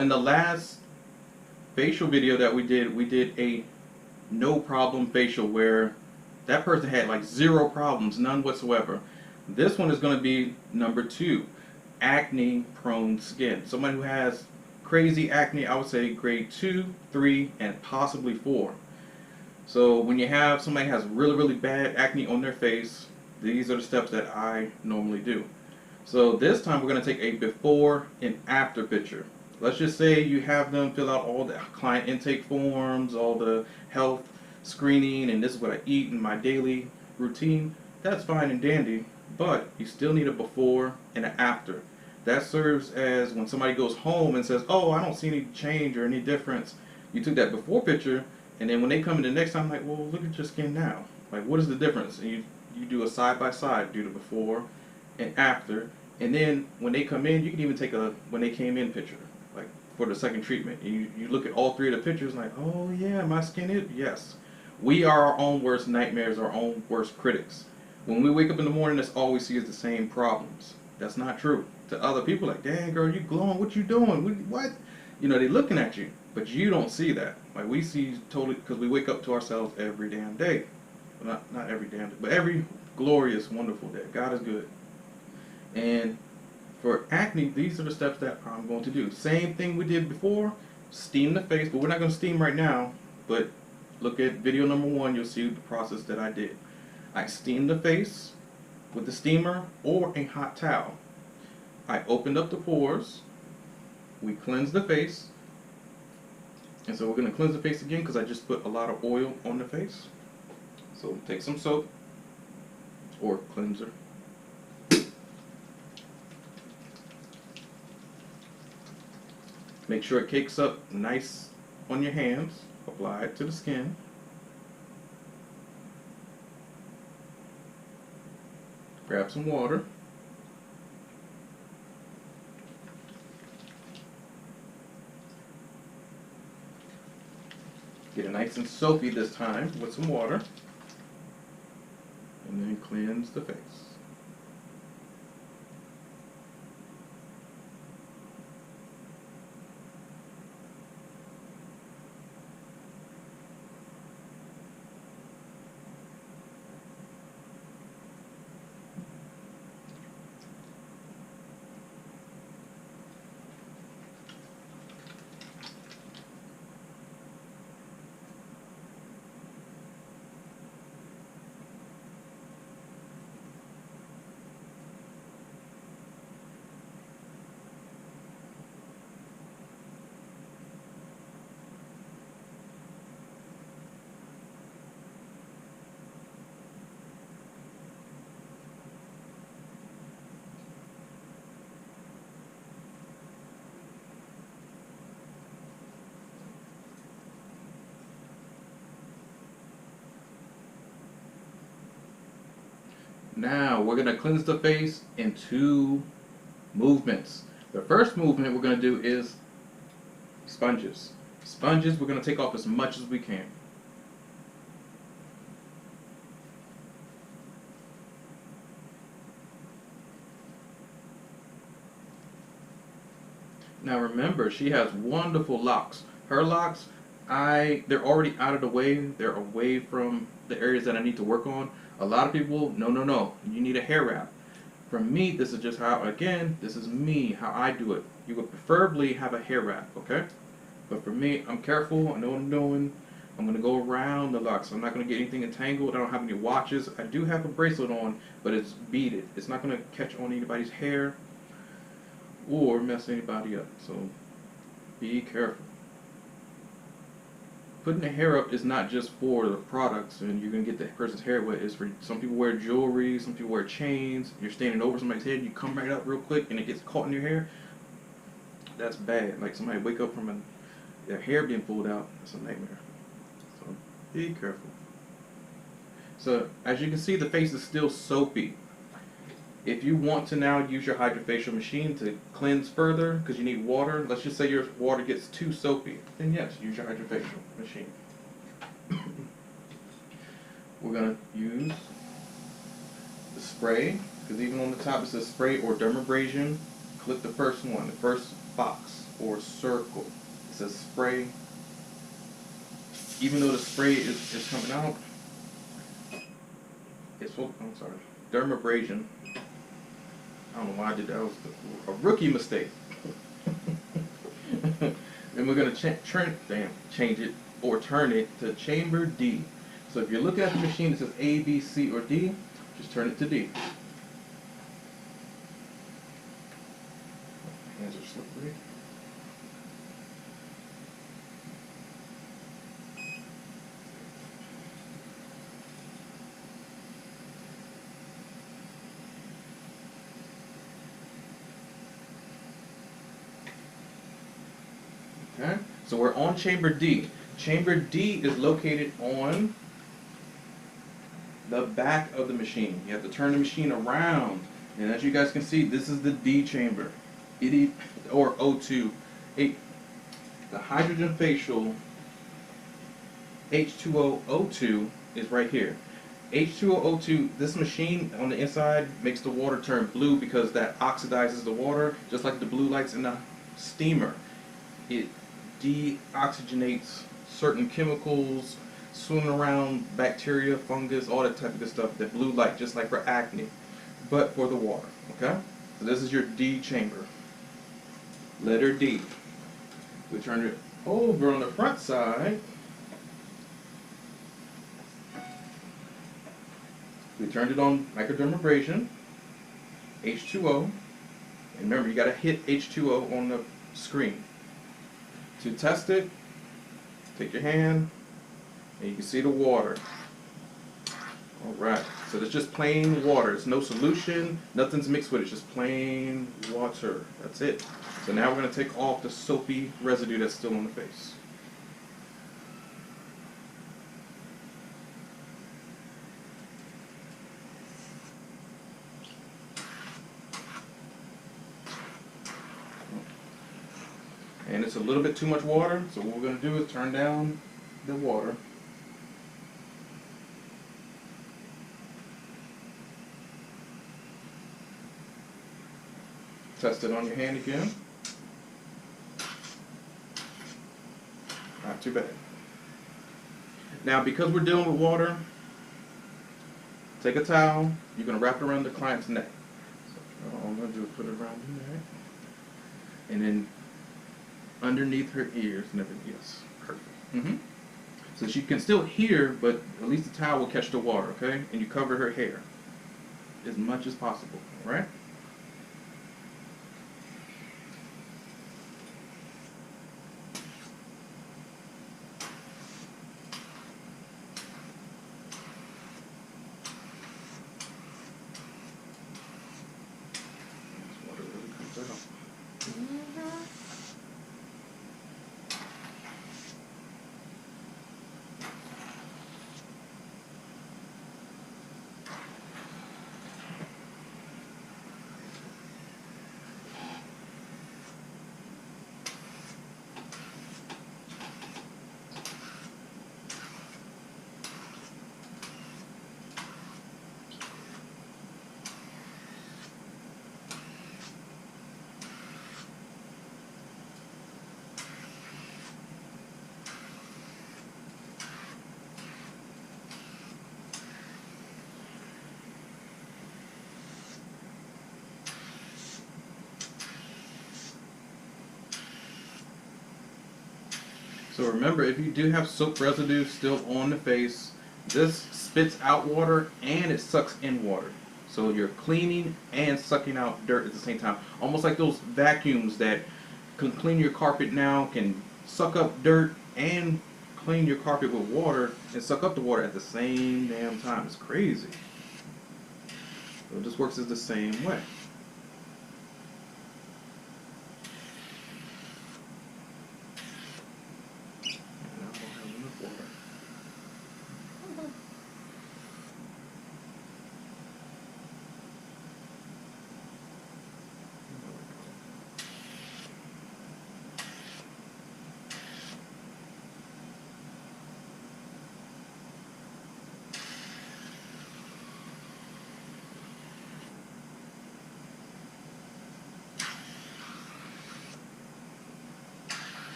In the last facial video that we did a no problem facial where that person had like zero problems, none whatsoever. This one is going to be number 2, acne prone skin. Somebody who has crazy acne, I would say grade 2, 3, and possibly 4. So when you have somebody who has really bad acne on their face, these are the steps that I normally do. So this time we're going to take a before and after picture. Let's just say you have them fill out all the client intake forms, all the health screening, and this is what I eat in my daily routine. That's fine and dandy, but you still need a before and an after. That serves as when somebody goes home and says, oh, I don't see any change or any difference. You took that before picture, and then when they come in the next time, like, well, look at your skin now. Like, what is the difference? And you do a side by side, do the before and after. And then when they come in, you can even take a when they came in picture, like for the second treatment. And you look at all 3 of the pictures, like, oh yeah, my skin is, yes. We are our own worst nightmares, our own worst critics. When we wake up in the morning, that's all we see is the same problems. That's not true. To other people, like, dang girl, you glowing, what you doing? What? You know, they're looking at you, but you don't see that. Like, we see totally, because we wake up to ourselves every damn day. Well, not every damn day, but every glorious, wonderful day. God is good. And for acne, these are the steps that I'm going to do. Same thing we did before, steam the face, but we're not going to steam right now, but look at video number 1, you'll see the process that I did. I steamed the face with the steamer or a hot towel. I opened up the pores, we cleansed the face, and so we're going to cleanse the face again because I just put a lot of oil on the face. So take some soap or cleanser. Make sure it cakes up nice on your hands. Apply it to the skin. Grab some water. Get it nice and soapy this time with some water. And then cleanse the face. Now we're going to cleanse the face in 2 movements. The first movement we're going to do is sponges. Sponges, we're going to take off as much as we can. Now remember, she has wonderful locks. Her locks, they're already out of the way. They're away from the areas that I need to work on. A lot of people, no, you need a hair wrap. For me, this is just how, again, this is me, how I do it. You would preferably have a hair wrap, okay? But for me, I'm careful, I know what I'm doing. I'm going to go around the locks. I'm not going to get anything entangled. I don't have any watches. I do have a bracelet on, but it's beaded. It's not going to catch on anybody's hair or mess anybody up, so be careful. Putting the hair up is not just for the products and you're going to get the person's hair wet. It's for, some people wear jewelry, some people wear chains. You're standing over somebody's head, you come right up real quick and it gets caught in your hair. That's bad. Like somebody wake up from their hair being pulled out. That's a nightmare. So be careful. So as you can see, the face is still soapy. If you want to now use your HydraFacial machine to cleanse further, because you need water, let's just say your water gets too soapy, then yes, use your HydraFacial machine. We're going to use the spray, because even on the top it says spray or dermabrasion. Click the first one, the first box. or circle. It says spray. Even though the spray is coming out, it's, I'm sorry, dermabrasion. I don't know why I did that. That was a rookie mistake. And we're going to change it or turn it to chamber D. So if you're looking at the machine that says A, B, C, or D, just turn it to D. Hands are slippery. Okay, so we're on chamber D. Chamber D is located on the back of the machine. You have to turn the machine around. And as you guys can see, this is the D chamber. Or O2. The HydraFacial H2O O2 is right here. H2O O2, this machine on the inside makes the water turn blue because that oxidizes the water, just like the blue lights in the steamer. It deoxygenates certain chemicals, swimming around, bacteria, fungus, all that type of good stuff, that blue light, just like for acne, but for the water, okay? So this is your D chamber. Letter D. We turn it over on the front side. We turned it on microdermabrasion, H2O, and remember you gotta hit H2O on the screen. To test it, take your hand, and you can see the water. Alright, so it's just plain water. It's no solution, nothing's mixed with it, it's just plain water. That's it. So now we're going to take off the soapy residue that's still on the face. And it's a little bit too much water, so what we're going to do is turn down the water. Test it on your hand again. Not too bad. Now, because we're dealing with water, take a towel. You're going to wrap it around the client's neck. So all I'm going to do is put it around the neck. And then underneath her ears and everything. Yes, perfect. So she can still hear, but at least the towel will catch the water, okay? And you cover her hair as much as possible, all right? Water really comes out. So remember, if you do have soap residue still on the face, this spits out water and it sucks in water. So you're cleaning and sucking out dirt at the same time. Almost like those vacuums that can clean your carpet now, can suck up dirt and clean your carpet with water and suck up the water at the same damn time. It's crazy. So this works as the same way.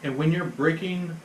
And when you're breaking